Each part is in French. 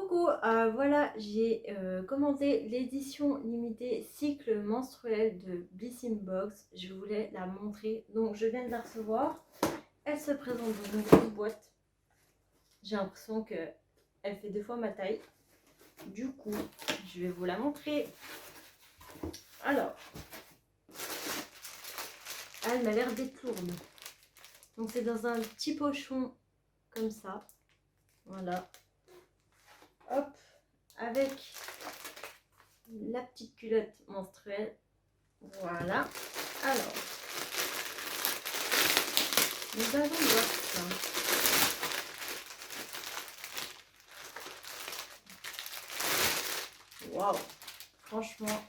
Coucou, voilà, j'ai commandé l'édition limitée cycle menstruel de Blissing Box. Je voulais la montrer, donc je viens de la recevoir. Elle se présente dans une grosse boîte. J'ai l'impression qu'elle fait 2 fois ma taille. Du coup, je vais vous la montrer. Alors, elle m'a l'air d'être lourde. Donc c'est dans un petit pochon comme ça. Voilà. Hop, avec la petite culotte menstruelle. Voilà. Alors, nous allons voir ça. Waouh! Franchement,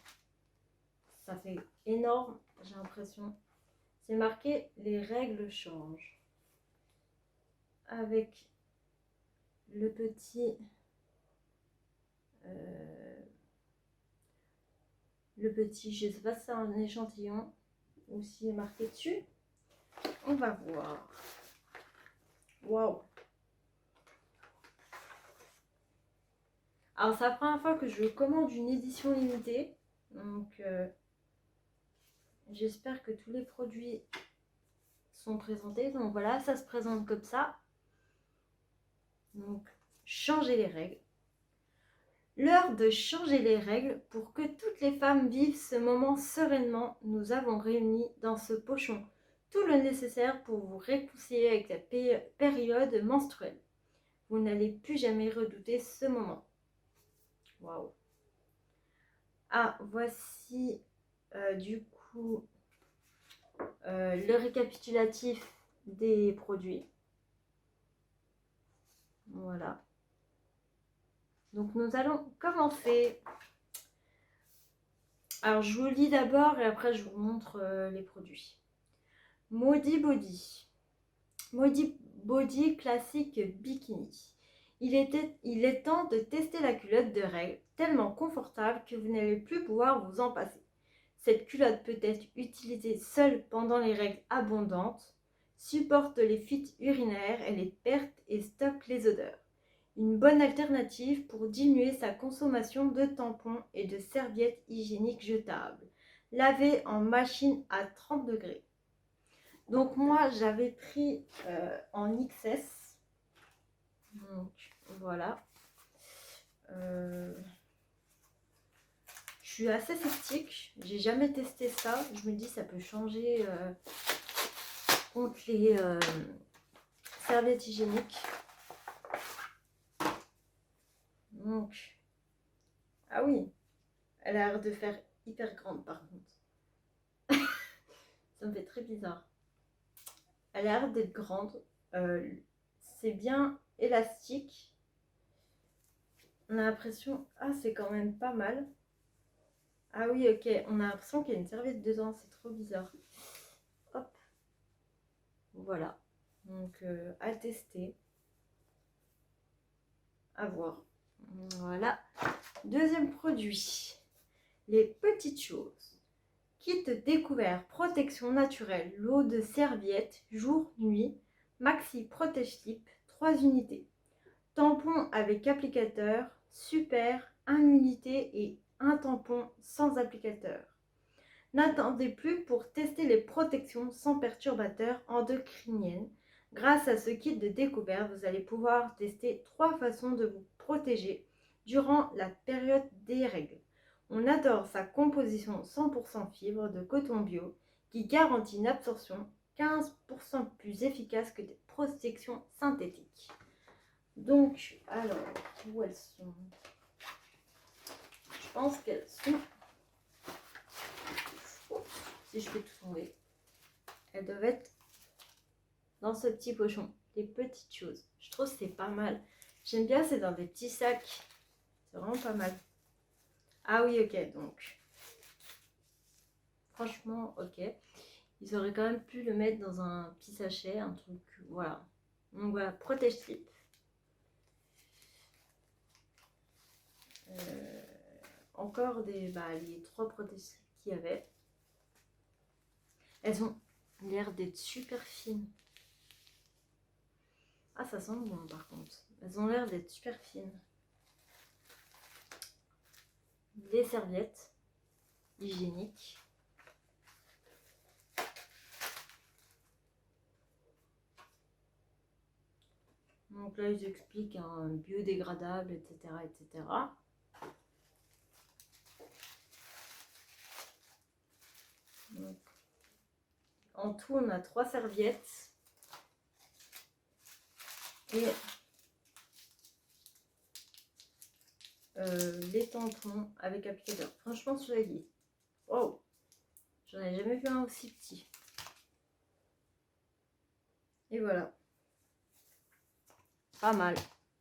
ça fait énorme, j'ai l'impression. C'est marqué les règles changent. Avec le petit je sais pas si c'est un échantillon ou s'il est marqué dessus. On va voir. Waouh! Alors, c'est la première fois que je commande une édition limitée. Donc, j'espère que tous les produits sont présentés. Donc voilà, ça se présente comme ça. Donc, changer les règles. L'heure de changer les règles pour que toutes les femmes vivent ce moment sereinement. Nous avons réuni dans ce pochon tout le nécessaire pour vous réconcilier avec la période menstruelle. Vous n'allez plus jamais redouter ce moment. Waouh! Ah, voici du coup le récapitulatif des produits. Voilà. Donc nous allons commencer. Alors je vous lis d'abord et après je vous montre les produits. Maudit Body. Maudit Body classique bikini. Il est temps de tester la culotte de règle, tellement confortable que vous n'allez plus pouvoir vous en passer. Cette culotte peut être utilisée seule pendant les règles abondantes, supporte les fuites urinaires et les pertes et stocke les odeurs. Une bonne alternative pour diminuer sa consommation de tampons et de serviettes hygiéniques jetables. Lavées en machine à 30 degrés. Donc moi j'avais pris en XS. Donc voilà. Je suis assez sceptique. J'ai jamais testé ça. Je me dis ça peut changer contre les serviettes hygiéniques. Donc, ah oui, elle a l'air de faire hyper grande par contre. Ça me fait très bizarre. Elle a l'air d'être grande. C'est bien élastique. On a l'impression... Ah, c'est quand même pas mal. Ah oui, ok. On a l'impression qu'il y a une serviette dedans. C'est trop bizarre. Hop. Voilà. Donc, à tester. À voir. Voilà. Deuxième produit. Les petites choses. Kit découvert, protection naturelle, lot de serviettes, jour, nuit, maxi protège-slip, 3 unités. Tampon avec applicateur, super, 1 unité et un tampon sans applicateur. N'attendez plus pour tester les protections sans perturbateurs endocriniennes. Grâce à ce kit de découverte, vous allez pouvoir tester 3 façons de vous protéger durant la période des règles. On adore sa composition 100% fibre de coton bio qui garantit une absorption 15% plus efficace que des protections synthétiques. Donc, alors, où elles sont? Je pense qu'elles sont... Si je fais tout tomber, elles doivent être dans ce petit pochon. Des petites choses. Je trouve que c'est pas mal. J'aime bien, c'est dans des petits sacs. C'est vraiment pas mal. Ah oui, ok, donc. Franchement, ok. Ils auraient quand même pu le mettre dans un petit sachet, un truc, voilà. Donc voilà, protège-slip. Encore les 3 protège-slips qu'il y avait. Elles ont l'air d'être super fines. Ah, ça sent bon par contre. Elles ont l'air d'être super fines. les serviettes hygiéniques. Donc là, ils expliquent un biodégradable, etc., etc. Donc, en tout, on a 3 serviettes et les tampons avec applicateur. Franchement, celui-là, wow, j'en ai jamais vu un aussi petit. Et voilà. Pas mal.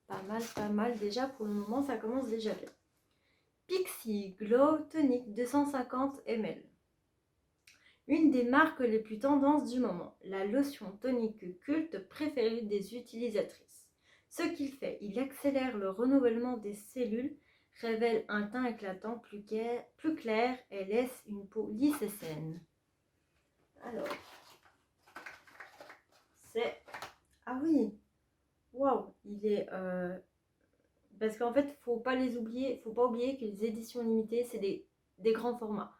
Pas mal, pas mal. Déjà, pour le moment, ça commence déjà bien. Pixi Glow Tonic 250 ml. Une des marques les plus tendances du moment. La lotion tonique culte préférée des utilisatrices. Ce qu'il fait, il accélère le renouvellement des cellules, révèle un teint éclatant plus clair et laisse une peau lisse et saine. Alors, c'est... Ah oui, waouh, il est... Parce qu'en fait, faut pas oublier que les éditions limitées, c'est des grands formats.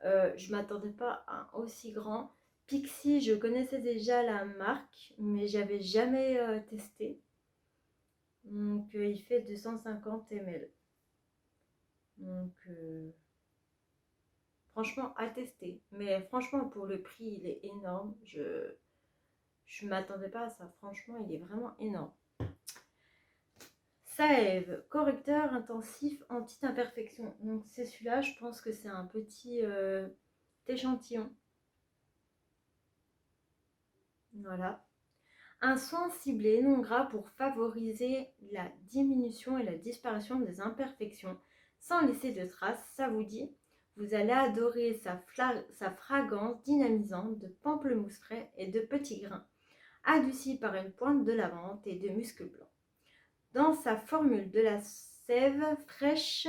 Je m'attendais pas à un aussi grand. Pixi, je connaissais déjà la marque, mais j'avais jamais testé. Donc, il fait 250 ml. Donc, franchement, à tester. Mais franchement, pour le prix, il est énorme. Je m'attendais pas à ça. Franchement, il est vraiment énorme. Save, correcteur intensif anti-imperfection. Donc c'est celui-là, je pense que c'est un petit échantillon. Voilà. Un soin ciblé non gras pour favoriser la diminution et la disparition des imperfections sans laisser de traces, ça vous dit? Vous allez adorer sa fragrance dynamisante de pamplemousse frais et de petits grains, adoucie par une pointe de lavande et de musc blanc. Dans sa formule de la sève fraîche,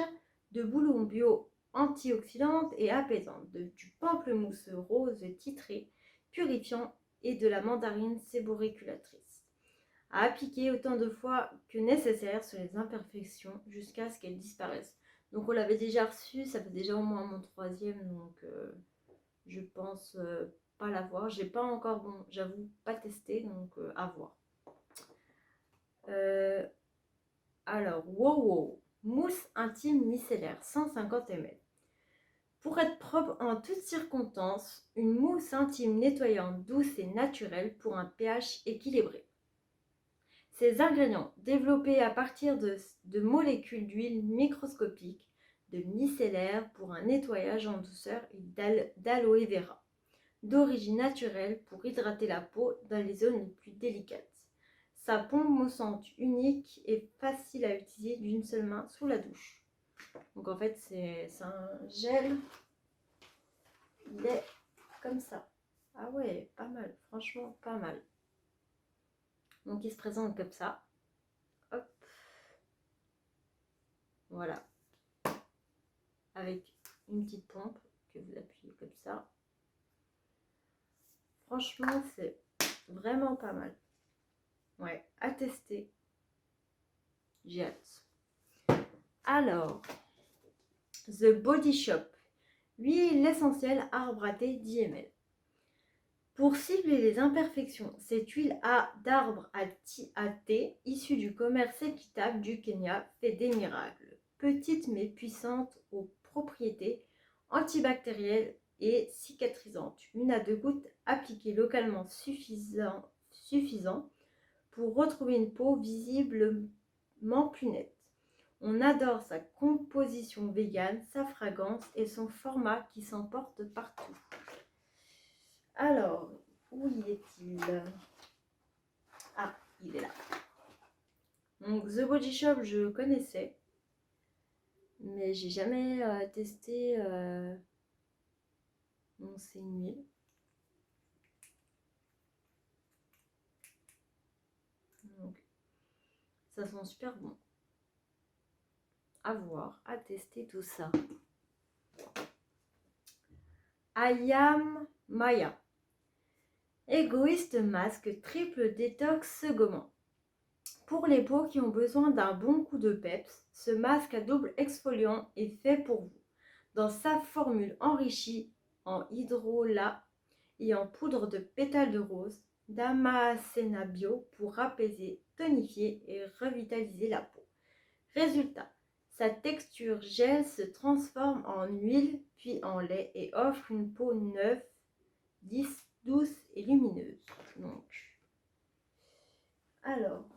de boulons bio antioxydante et apaisante, du pamplemousse rose titré, purifiant et de la mandarine séboriculatrice. À appliquer autant de fois que nécessaire sur les imperfections jusqu'à ce qu'elles disparaissent. Donc on l'avait déjà reçu, ça fait déjà au moins mon 3e, donc je pense pas l'avoir. J'ai pas encore, bon, j'avoue, pas testé, donc à voir. Alors, wow, mousse intime micellaire, 150 ml. Pour être propre en toutes circonstances, une mousse intime nettoyante, douce et naturelle pour un pH équilibré. Ces ingrédients, développés à partir de molécules d'huile microscopiques, de micellaire pour un nettoyage en douceur et d'aloe vera, d'origine naturelle pour hydrater la peau dans les zones les plus délicates. Sa pompe moussante unique et facile à utiliser d'une seule main sous la douche. Donc en fait c'est un gel. Il est comme ça. Ah ouais, pas mal. Franchement, pas mal. Donc il se présente comme ça. Hop. Voilà. Avec une petite pompe que vous appuyez comme ça. Franchement, c'est vraiment pas mal. Ouais, à tester. J'ai hâte. Alors, The Body Shop. Huile essentielle arbre à thé 10 ml. Pour cibler les imperfections, cette huile d'arbre à thé issue du commerce équitable du Kenya fait des miracles. Petite mais puissante aux propriétés antibactérielles et cicatrisantes. 1 à 2 gouttes appliquées localement suffisant pour retrouver une peau visiblement plus nette. On adore sa composition végane, sa fragrance et son format qui s'emporte partout. Alors, où est-il? Ah, il est là. Donc, The Body Shop, je connaissais, mais j'ai jamais testé. Donc, c'est une huile. Donc, ça sent super bon. À voir, à tester tout ça. Ayam Maya. Égoïste masque triple détox gommant. pour les peaux qui ont besoin d'un bon coup de peps, ce masque à double exfoliant est fait pour vous. Dans sa formule enrichie en hydrolat et en poudre de pétales de rose, Damascena Bio pour apaiser, tonifier et revitaliser la peau. Résultat, sa texture gel se transforme en huile puis en lait et offre une peau neuve, lisse, douce et lumineuse. Donc, alors,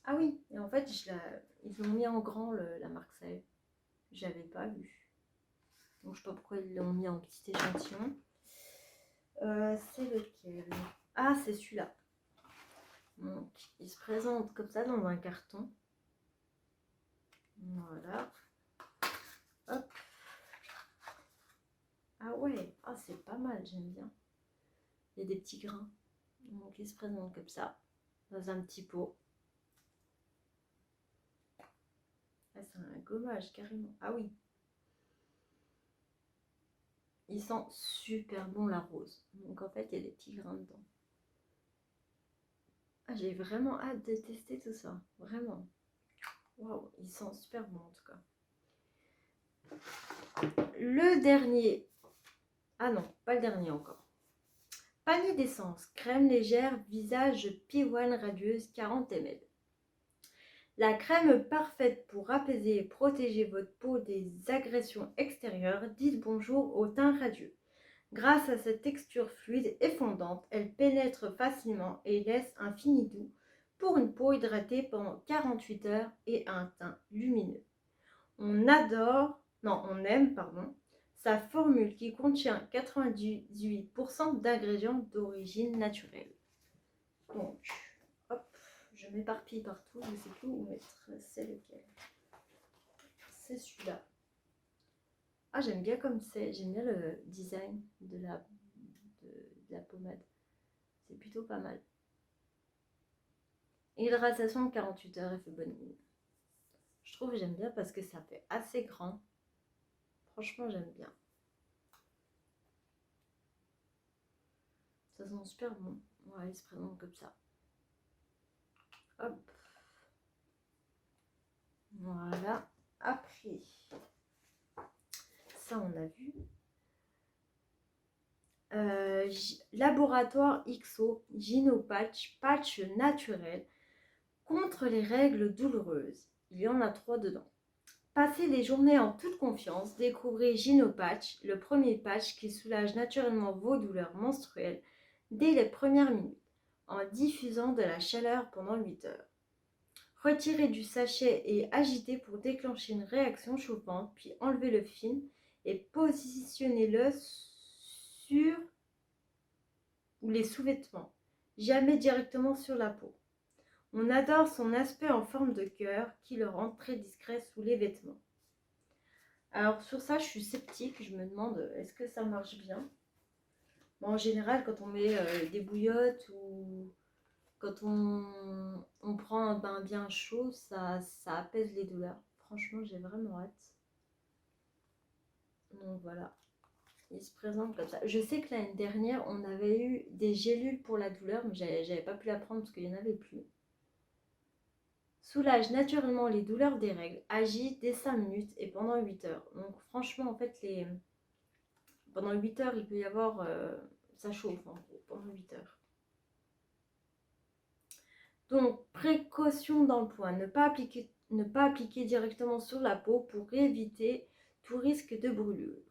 ah oui, et en fait, ils l'ont mis en grand la marque Sae. J'avais pas vu. Donc je sais pas pourquoi ils l'ont mis en petit échantillon. C'est lequel? Ah, c'est celui-là. Donc, il se présente comme ça dans un carton. Voilà. Hop. Ah ouais, ah, c'est pas mal, j'aime bien. Il y a des petits grains. Donc, il se présente comme ça, dans un petit pot. Ah, c'est un gommage, carrément. Ah oui. Il sent super bon la rose. Donc, en fait, il y a des petits grains dedans. Ah, j'ai vraiment hâte de tester tout ça. Vraiment. Waouh, il sent super bon en tout cas. Le dernier. Ah non, pas le dernier encore. Panier d'essence, crème légère, visage P1 radieuse 40 ml. La crème parfaite pour apaiser et protéger votre peau des agressions extérieures. Dites bonjour au teint radieux. Grâce à sa texture fluide et fondante, elle pénètre facilement et laisse un fini doux pour une peau hydratée pendant 48 heures et un teint lumineux. On aime, sa formule qui contient 98% d'ingrédients d'origine naturelle. Donc, hop, je m'éparpille partout, je ne sais plus où mettre. C'est lequel? C'est celui-là. Ah, j'aime bien comme c'est, j'aime bien le design de la pommade. C'est plutôt pas mal. Hydratation de 48 heures, elle fait bonne mine. Je trouve que j'aime bien parce que ça fait assez grand. Franchement, j'aime bien. Ça sent super bon. Ouais, il se présente comme ça. Hop. Voilà. Après, ça on a vu. Laboratoire XO, Gynopatch, patch naturel contre les règles douloureuses. Il y en a 3 dedans. Passez les journées en toute confiance, découvrez Gynopatch, le premier patch qui soulage naturellement vos douleurs menstruelles dès les premières minutes, en diffusant de la chaleur pendant 8 heures. Retirez du sachet et agitez pour déclencher une réaction chauffante, puis enlevez le film et positionnez-le sur les sous-vêtements, jamais directement sur la peau. On adore son aspect en forme de cœur qui le rend très discret sous les vêtements. Alors sur ça, je suis sceptique, je me demande est-ce que ça marche bien. Bon, en général, quand on met des bouillottes ou quand on prend un bain bien chaud, ça apaise les douleurs. Franchement, j'ai vraiment hâte. Donc voilà, il se présente comme ça. Je sais que l'année dernière, on avait eu des gélules pour la douleur, mais j'avais pas pu la prendre parce qu'il n'y en avait plus. Soulage naturellement les douleurs des règles, agit dès 5 minutes et pendant 8 heures. Donc franchement, en fait, pendant 8 heures, il peut y avoir... ça chauffe en gros, pendant 8 heures. Donc, précaution dans le point, ne pas appliquer directement sur la peau pour éviter tout risque de brûlure.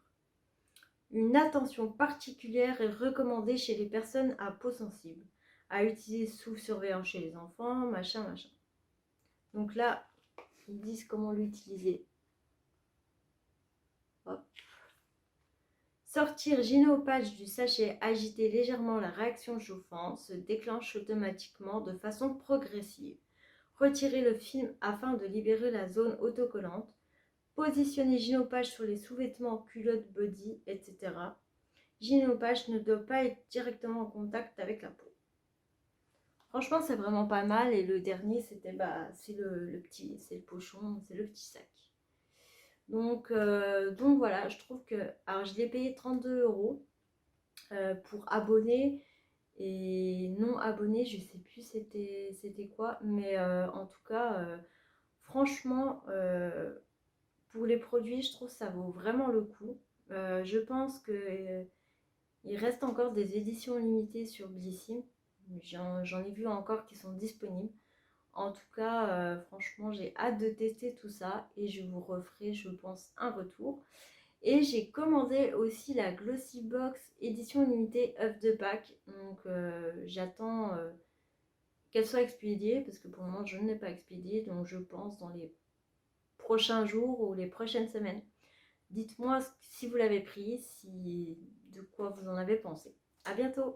Une attention particulière est recommandée chez les personnes à peau sensible, à utiliser sous surveillance chez les enfants, machin. Donc là, ils disent comment l'utiliser. Hop. Sortir Gynopatch du sachet, agiter légèrement la réaction chauffante, se déclenche automatiquement de façon progressive. Retirer le film afin de libérer la zone autocollante. Positionner Gynopatch sur les sous-vêtements, culottes, body, etc. Gynopatch ne doit pas être directement en contact avec la peau. Franchement, c'est vraiment pas mal. Et le dernier, c'était c'est le petit, c'est le pochon, c'est le petit sac. Donc voilà, je trouve que... Alors, je l'ai payé 32 € pour abonner Et non abonné, je sais plus c'était quoi, mais en tout cas, franchement, pour les produits, je trouve que ça vaut vraiment le coup. Je pense que il reste encore des éditions limitées sur Blissim. J'en ai vu encore qui sont disponibles. En tout cas, franchement, j'ai hâte de tester tout ça et je vous referai, je pense, un retour. Et j'ai commandé aussi la Glossy Box édition limitée œuf de Pâques. Donc j'attends qu'elle soit expédiée parce que pour le moment je ne l'ai pas expédiée. Donc je pense dans les prochains jours ou les prochaines semaines. Dites-moi si vous l'avez pris, de quoi vous en avez pensé. À bientôt!